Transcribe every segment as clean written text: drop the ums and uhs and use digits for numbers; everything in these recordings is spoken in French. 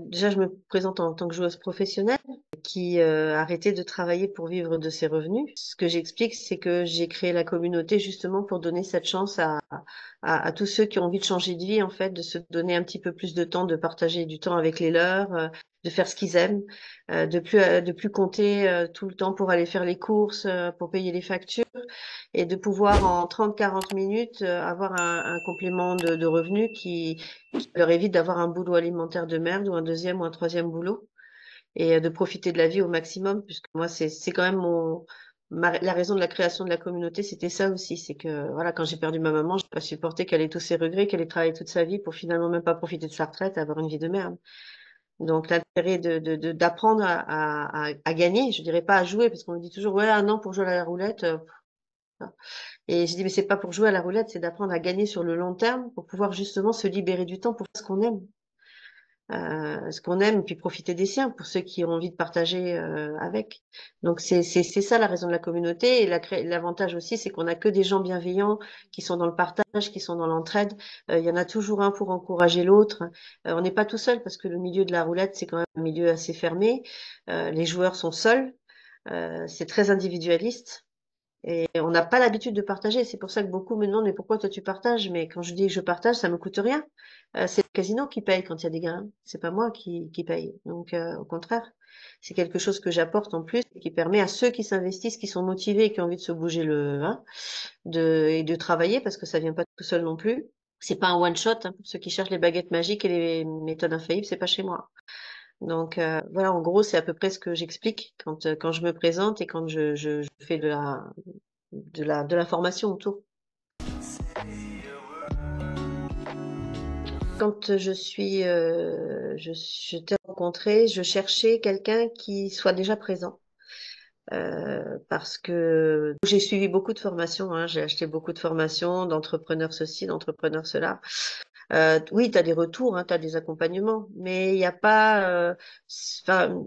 Déjà, je me présente en tant que joueuse professionnelle qui a arrêté de travailler pour vivre de ses revenus. Ce que j'explique, c'est que j'ai créé la communauté justement pour donner cette chance à tous ceux qui ont envie de changer de vie, en fait, de se donner un petit peu plus de temps, de partager du temps avec les leurs, de faire ce qu'ils aiment, de plus compter tout le temps pour aller faire les courses, pour payer les factures, et de pouvoir en 30-40 minutes avoir un complément de revenus qui leur évite d'avoir un boulot alimentaire de merde ou un deuxième ou un troisième boulot et de profiter de la vie au maximum, puisque moi, c'est quand même la raison de la création de la communauté, c'était ça aussi. C'est que, voilà, quand j'ai perdu ma maman, j'ai pas supporté qu'elle ait tous ses regrets, qu'elle ait travaillé toute sa vie pour finalement même pas profiter de sa retraite, avoir une vie de merde. Donc, l'intérêt d'apprendre à gagner, je dirais pas à jouer, parce qu'on me dit toujours, ouais, un an pour jouer à la roulette. Et j'ai dit, mais c'est pas pour jouer à la roulette, c'est d'apprendre à gagner sur le long terme pour pouvoir justement se libérer du temps pour faire ce qu'on aime, et puis profiter des siens pour ceux qui ont envie de partager avec. Donc c'est ça la raison de la communauté et l'avantage aussi, c'est qu'on a que des gens bienveillants qui sont dans le partage, qui sont dans l'entraide. Il y en a toujours un pour encourager l'autre. On n'est pas tout seul parce que le milieu de la roulette c'est quand même un milieu assez fermé. Les joueurs sont seuls. C'est très individualiste. Et on n'a pas l'habitude de partager. C'est pour ça que beaucoup me demandent, mais pourquoi toi tu partages? Mais quand je dis que je partage, ça me coûte rien. C'est le casino qui paye quand il y a des gains. C'est pas moi qui paye. Donc, au contraire, c'est quelque chose que j'apporte en plus et qui permet à ceux qui s'investissent, qui sont motivés et qui ont envie de se bouger et de travailler parce que ça vient pas tout seul non plus. C'est pas un one shot, hein, pour ceux qui cherchent les baguettes magiques et les méthodes infaillibles, c'est pas chez moi. Donc voilà, en gros, c'est à peu près ce que j'explique quand je me présente et quand je fais de la formation autour. Quand je t'ai rencontré, je cherchais quelqu'un qui soit déjà présent. Parce que j'ai suivi beaucoup de formations, hein, j'ai acheté beaucoup de formations d'entrepreneurs ceci, d'entrepreneurs cela. Oui, tu as des retours, hein, tu as des accompagnements, mais il n'y a pas, enfin,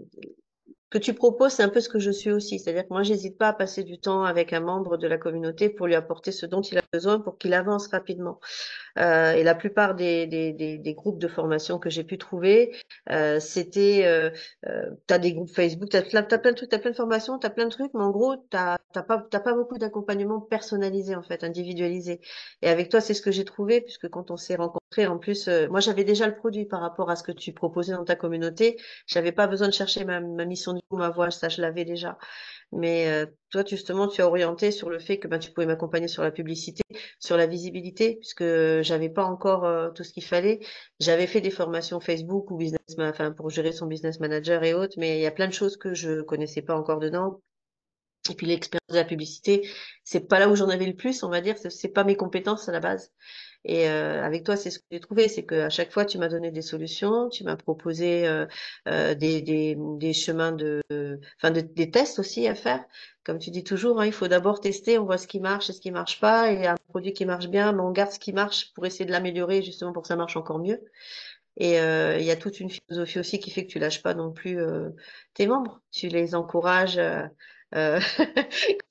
que tu proposes, c'est un peu ce que je suis aussi. C'est-à-dire que moi, j'hésite pas à passer du temps avec un membre de la communauté pour lui apporter ce dont il a besoin pour qu'il avance rapidement. Et la plupart des groupes de formation que j'ai pu trouver, c'était, t'as des groupes Facebook, t'as plein de trucs, t'as plein de formations, t'as plein de trucs, mais en gros, t'as pas beaucoup d'accompagnement personnalisé, en fait, individualisé. Et avec toi, c'est ce que j'ai trouvé, puisque quand on s'est rencontrés, en plus, moi, j'avais déjà le produit par rapport à ce que tu proposais dans ta communauté. J'avais pas besoin de chercher ma mission de vie ou ma voix, ça, je l'avais déjà. Mais toi, justement, tu as orienté sur le fait que ben, tu pouvais m'accompagner sur la publicité, sur la visibilité, puisque j'avais pas encore tout ce qu'il fallait. J'avais fait des formations Facebook ou enfin pour gérer son business manager et autres, mais il y a plein de choses que je connaissais pas encore dedans. Et puis l'expérience de la publicité, c'est pas là où j'en avais le plus, on va dire. C'est pas mes compétences à la base. Et avec toi, c'est ce que j'ai trouvé, c'est qu'à chaque fois, tu m'as donné des solutions, tu m'as proposé des chemins enfin des tests aussi à faire. Comme tu dis toujours, hein, il faut d'abord tester, on voit ce qui marche et ce qui marche pas, et un produit qui marche bien, mais on garde ce qui marche pour essayer de l'améliorer justement pour que ça marche encore mieux. Et il y a toute une philosophie aussi qui fait que tu lâches pas non plus tes membres, tu les encourages. Quand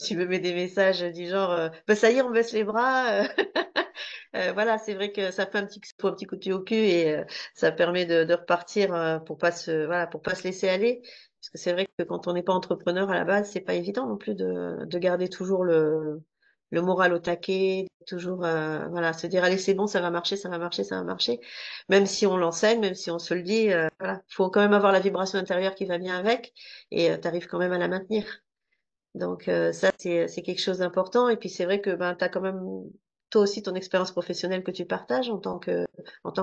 tu me mets des messages du genre, bah, ça y est, on baisse les bras. Voilà, c'est vrai que ça fait un petit coup de pied au cul et ça permet de repartir pour pas voilà, pour pas se laisser aller. Parce que c'est vrai que quand on n'est pas entrepreneur à la base, c'est pas évident non plus de garder toujours le moral au taquet, toujours voilà, se dire allez c'est bon, ça va marcher, ça va marcher, ça va marcher. Même si on l'enseigne, même si on se le dit, voilà, faut quand même avoir la vibration intérieure qui va bien avec et tu arrives quand même à la maintenir. Donc ça, c'est quelque chose d'important. Et puis c'est vrai que ben, tu as quand même toi aussi ton expérience professionnelle que tu partages en tant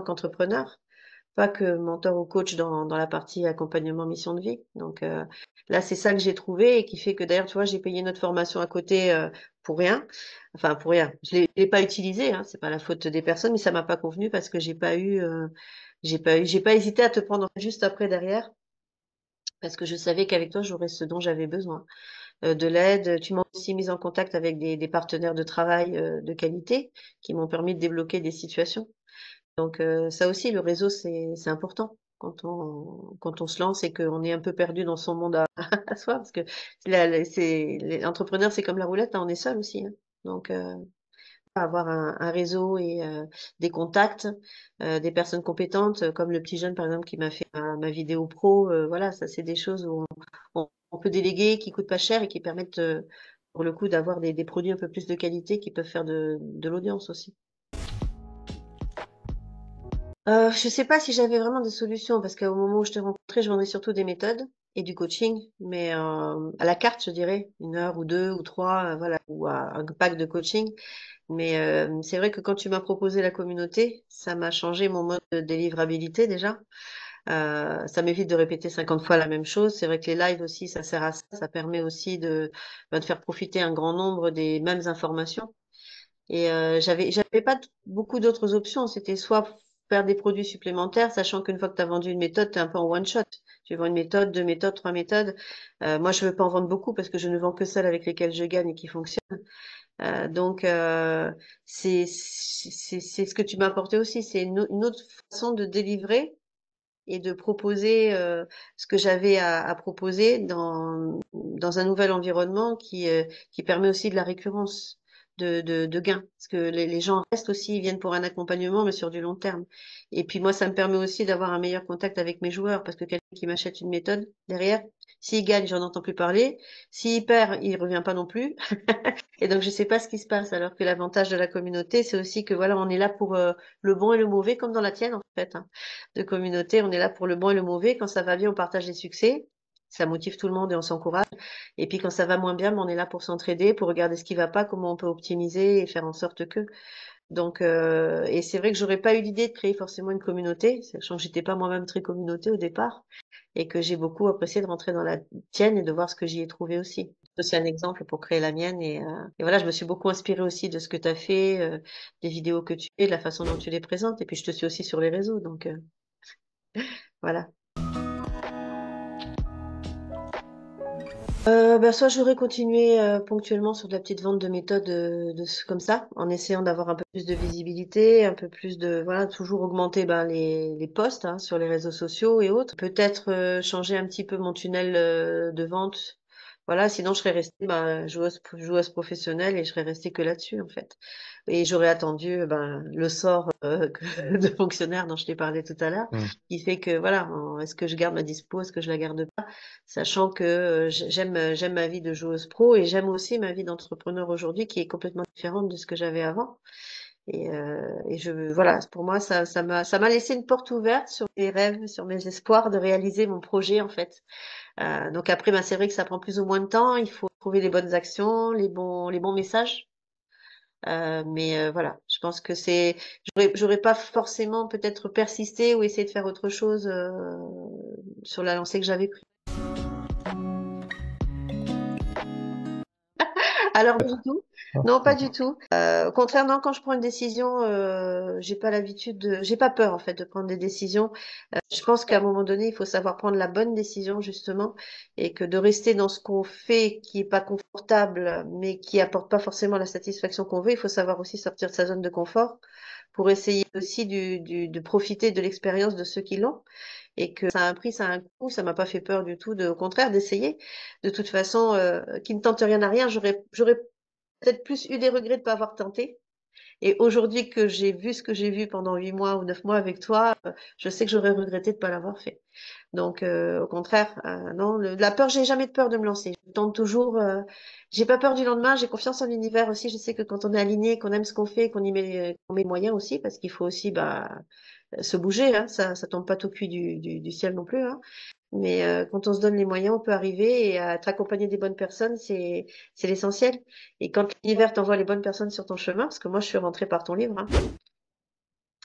qu'entrepreneur, pas que mentor ou coach dans la partie accompagnement mission de vie. Donc là, c'est ça que j'ai trouvé et qui fait que d'ailleurs, tu vois, j'ai payé notre formation à côté pour rien. Enfin, pour rien. Je l'ai pas utilisé, hein, c'est pas la faute des personnes, mais ça m'a pas convenu parce que j'ai pas hésité à te prendre juste après derrière parce que je savais qu'avec toi, j'aurais ce dont j'avais besoin de l'aide. Tu m'as aussi mise en contact avec des partenaires de travail de qualité qui m'ont permis de débloquer des situations. Donc ça aussi, le réseau, c'est important quand on se lance et qu'on est un peu perdu dans son monde à soi, parce que l'entrepreneur, c'est comme la roulette, hein, on est seul aussi. Hein. Donc avoir un réseau et des contacts, des personnes compétentes, comme le petit jeune par exemple qui m'a fait ma vidéo pro. Voilà, ça c'est des choses où on peut déléguer, qui coûtent pas cher et qui permettent pour le coup d'avoir des produits un peu plus de qualité qui peuvent faire de l'audience aussi. Je sais pas si j'avais vraiment des solutions parce qu'au moment où je t'ai rencontré, je vendais surtout des méthodes et du coaching, mais à la carte, je dirais, 1 heure ou 2 ou 3, voilà, ou un pack de coaching. Mais c'est vrai que quand tu m'as proposé la communauté, ça m'a changé mon mode de délivrabilité déjà. Ça m'évite de répéter 50 fois la même chose. C'est vrai que les lives aussi, ça sert à ça. Ça permet aussi de faire profiter un grand nombre des mêmes informations. Et j'avais pas beaucoup d'autres options. C'était soit faire des produits supplémentaires, sachant qu'une fois que tu as vendu une méthode, tu es un peu en one shot. Tu vends une méthode, 2 méthodes, 3 méthodes. Moi, je veux pas en vendre beaucoup parce que je ne vends que celles avec lesquelles je gagne et qui fonctionnent. Donc, c'est ce que tu m'as apporté aussi. C'est une autre façon de délivrer et de proposer ce que j'avais à proposer dans un nouvel environnement qui permet aussi de la récurrence de gains. Parce que les gens restent aussi, ils viennent pour un accompagnement, mais sur du long terme. Et puis moi, ça me permet aussi d'avoir un meilleur contact avec mes joueurs, parce que quelqu'un qui m'achète une méthode, derrière, s'il gagne, j'en entends plus parler. S'il perd, il revient pas non plus. Et donc, je sais pas ce qui se passe, alors que l'avantage de la communauté, c'est aussi que voilà, on est là pour le bon et le mauvais, comme dans la tienne, en fait, hein, de communauté. On est là pour le bon et le mauvais. Quand ça va bien, on partage les succès. Ça motive tout le monde et on s'encourage. Et puis, quand ça va moins bien, ben, on est là pour s'entraider, pour regarder ce qui va pas, comment on peut optimiser et faire en sorte que. Donc, et c'est vrai que j'aurais pas eu l'idée de créer forcément une communauté, sachant que j'étais pas moi-même très communauté au départ et que j'ai beaucoup apprécié de rentrer dans la tienne et de voir ce que j'y ai trouvé aussi. C'est aussi un exemple pour créer la mienne et voilà, je me suis beaucoup inspirée aussi de ce que tu as fait, des vidéos que tu fais, de la façon dont tu les présentes et puis je te suis aussi sur les réseaux, donc voilà. Ben, soit j'aurais continué ponctuellement sur de la petite vente de méthodes comme ça, en essayant d'avoir un peu plus de visibilité, un peu plus de voilà, toujours augmenter ben, les posts hein, sur les réseaux sociaux et autres. Peut-être changer un petit peu mon tunnel de vente. Voilà, sinon je serais restée ben, joueuse professionnelle et je serais restée que là-dessus en fait. Et j'aurais attendu ben, le sort de fonctionnaire dont je t'ai parlé tout à l'heure, Mm. qui fait que voilà, est-ce que je garde ma dispo, est-ce que je la garde pas? Sachant que j'aime ma vie de joueuse pro et j'aime aussi ma vie d'entrepreneur aujourd'hui qui est complètement différente de ce que j'avais avant. Et voilà, pour moi, ça m'a laissé une porte ouverte sur mes rêves, sur mes espoirs de réaliser mon projet, en fait. Donc après, ben, c'est vrai que ça prend plus ou moins de temps. Il faut trouver les bonnes actions, les bons messages. Mais voilà, je pense que j'aurais pas forcément peut-être persisté ou essayé de faire autre chose sur la lancée que j'avais prise. Alors, pas du tout. Non, pas du tout. Au contraire, non, quand je prends une décision, j'ai pas peur en fait de prendre des décisions. Je pense qu'à un moment donné, il faut savoir prendre la bonne décision justement, et que de rester dans ce qu'on fait qui est pas confortable, mais qui apporte pas forcément la satisfaction qu'on veut, il faut savoir aussi sortir de sa zone de confort pour essayer aussi de profiter de l'expérience de ceux qui l'ont et que ça a un prix, ça a un coût, ça m'a pas fait peur du tout, au contraire, d'essayer. De toute façon, qui ne tente rien à rien, j'aurais peut-être plus eu des regrets de pas avoir tenté. Et aujourd'hui que j'ai vu ce que j'ai vu pendant 8 mois ou 9 mois avec toi, je sais que j'aurais regretté de pas l'avoir fait. Donc, au contraire, non, la peur, j'ai jamais de peur de me lancer. Je tente toujours. J'ai pas peur du lendemain. J'ai confiance en l'univers aussi. Je sais que quand on est aligné, qu'on aime ce qu'on fait, qu'on met les moyens aussi, parce qu'il faut aussi bah, se bouger. Hein, ça tombe pas tout cuit du ciel non plus. Hein. Mais quand on se donne les moyens, on peut arriver et à être accompagné des bonnes personnes, c'est l'essentiel. Et quand l'univers t'envoie les bonnes personnes sur ton chemin, parce que moi je suis rentrée par ton livre. Hein.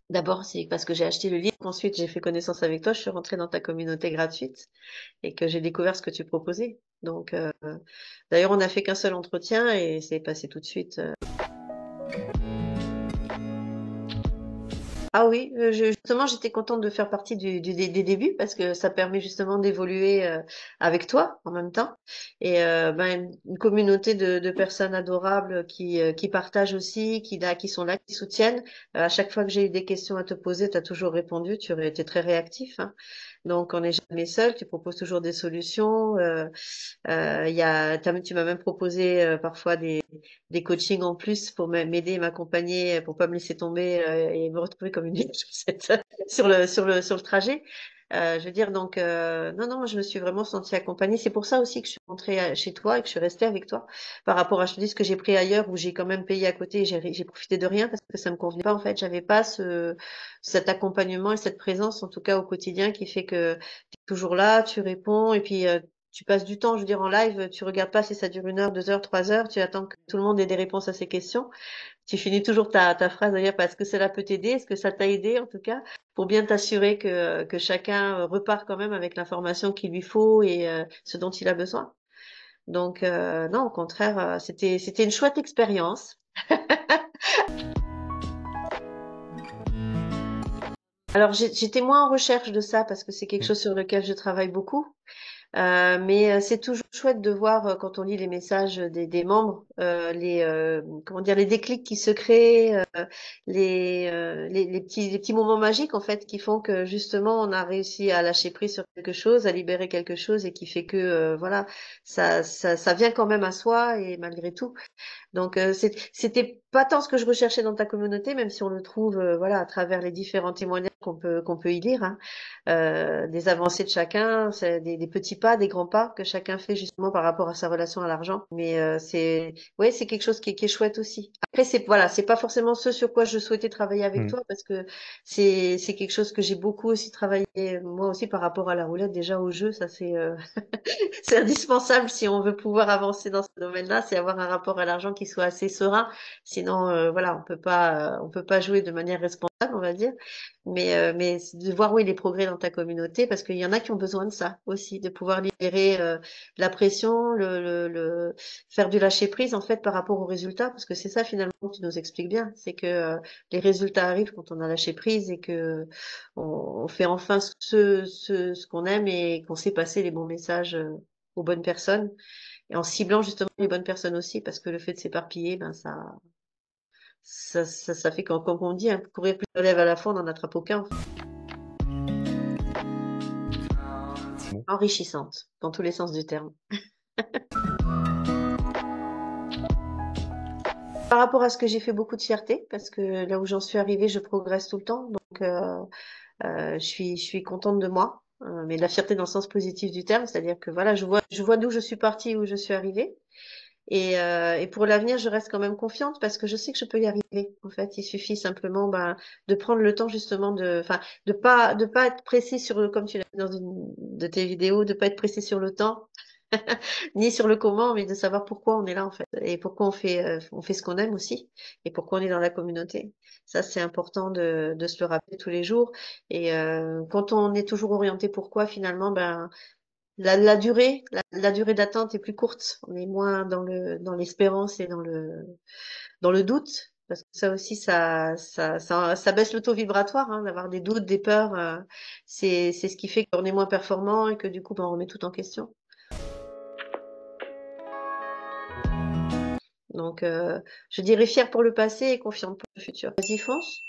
D'abord, c'est parce que j'ai acheté le livre, ensuite j'ai fait connaissance avec toi, je suis rentrée dans ta communauté gratuite et que j'ai découvert ce que tu proposais. Donc, d'ailleurs, on n'a fait qu'un seul entretien et c'est passé tout de suite. Ah oui, justement, j'étais contente de faire partie des débuts parce que ça permet justement d'évoluer avec toi en même temps. Et ben, une communauté de personnes adorables qui partagent aussi, qui sont là, qui soutiennent. À chaque fois que j'ai eu des questions à te poser, tu as toujours répondu, tu as été très réactif. Hein. Donc, on n'est jamais seul. Tu proposes toujours des solutions. Tu m'as même proposé parfois des coachings en plus pour m'aider, m'accompagner, pour pas me laisser tomber et me retrouver comme une vieille chaussette sur le trajet. Je veux dire, donc, non, non, moi, je me suis vraiment sentie accompagnée. C'est pour ça aussi que je suis rentrée chez toi et que je suis restée avec toi par rapport à, je te dis, ce que j'ai pris ailleurs où j'ai quand même payé à côté et j'ai profité de rien parce que ça me convenait pas, en fait. J'avais pas cet accompagnement et cette présence, en tout cas, au quotidien qui fait que tu es toujours là, tu réponds et puis, tu passes du temps, je veux dire, en live, tu regardes pas si ça dure 1 heure, 2 heures, 3 heures, tu attends que tout le monde ait des réponses à ses questions. Tu finis toujours ta phrase d'ailleurs parce que cela peut t'aider, est-ce que ça t'a aidé en tout cas, pour bien t'assurer que chacun repart quand même avec l'information qu'il lui faut et ce dont il a besoin. Donc non, au contraire, c'était une chouette expérience. Alors j'étais moins en recherche de ça parce que c'est quelque Mm. chose sur lequel je travaille beaucoup. Mais c'est toujours chouette de voir quand on lit les messages des membres, comment dire, les déclics qui se créent, les petits moments magiques en fait qui font que justement on a réussi à lâcher prise sur quelque chose, à libérer quelque chose et qui fait que voilà, ça vient quand même à soi et malgré tout. Donc c'était pas tant ce que je recherchais dans ta communauté, même si on le trouve voilà à travers les différents témoignages qu'on peut y lire, hein. Des avancées de chacun, c'est des petits pas, des grands pas que chacun fait justement par rapport à sa relation à l'argent. Mais c'est ouais c'est quelque chose qui est chouette aussi. Après c'est voilà c'est pas forcément ce sur quoi je souhaitais travailler avec Mm. toi parce que c'est quelque chose que j'ai beaucoup aussi travaillé moi aussi par rapport à la roulette déjà au jeu ça c'est c'est indispensable si on veut pouvoir avancer dans ce domaine-là, c'est avoir un rapport à l'argent qui soit assez serein. Sinon, voilà, on peut pas jouer de manière responsable, on va dire. Mais c'est de voir oui les progrès dans ta communauté, parce qu'il y en a qui ont besoin de ça aussi, de pouvoir libérer la pression, faire du lâcher prise en fait par rapport aux résultats, parce que c'est ça finalement que tu nous expliques bien, c'est que les résultats arrivent quand on a lâché prise et que on fait enfin ce qu'on aime et qu'on sait passer les bons messages aux bonnes personnes et en ciblant justement les bonnes personnes aussi parce que le fait de s'éparpiller, ben ça fait comme on dit, hein, courir plusieurs lèvres à la fois, on n'en attrape aucun. Bon. Enrichissante dans tous les sens du terme. Par rapport à ce que j'ai fait beaucoup de fierté parce que là où j'en suis arrivée, je progresse tout le temps, donc je suis contente de moi. Mais de la fierté dans le sens positif du terme, c'est-à-dire que voilà, je vois d'où je suis partie, où je suis arrivée. Et pour l'avenir, je reste quand même confiante parce que je sais que je peux y arriver. En fait, il suffit simplement ben, de prendre le temps justement enfin, de pas être pressé comme tu l'as dit dans une de tes vidéos, de pas être pressé sur le temps, ni sur le comment, mais de savoir pourquoi on est là en fait et pourquoi on fait ce qu'on aime aussi et pourquoi on est dans la communauté. Ça, c'est important de se le rappeler tous les jours. Et quand on est toujours orienté pourquoi, finalement, ben la durée d'attente est plus courte. On est moins dans l'espérance et dans le doute. Parce que ça aussi, ça baisse le taux vibratoire, hein, d'avoir des doutes, des peurs. C'est ce qui fait qu'on est moins performant et que du coup, ben, on remet tout en question. Donc, je dirais fier pour le passé et confiante pour le futur. Vas-y, fonce.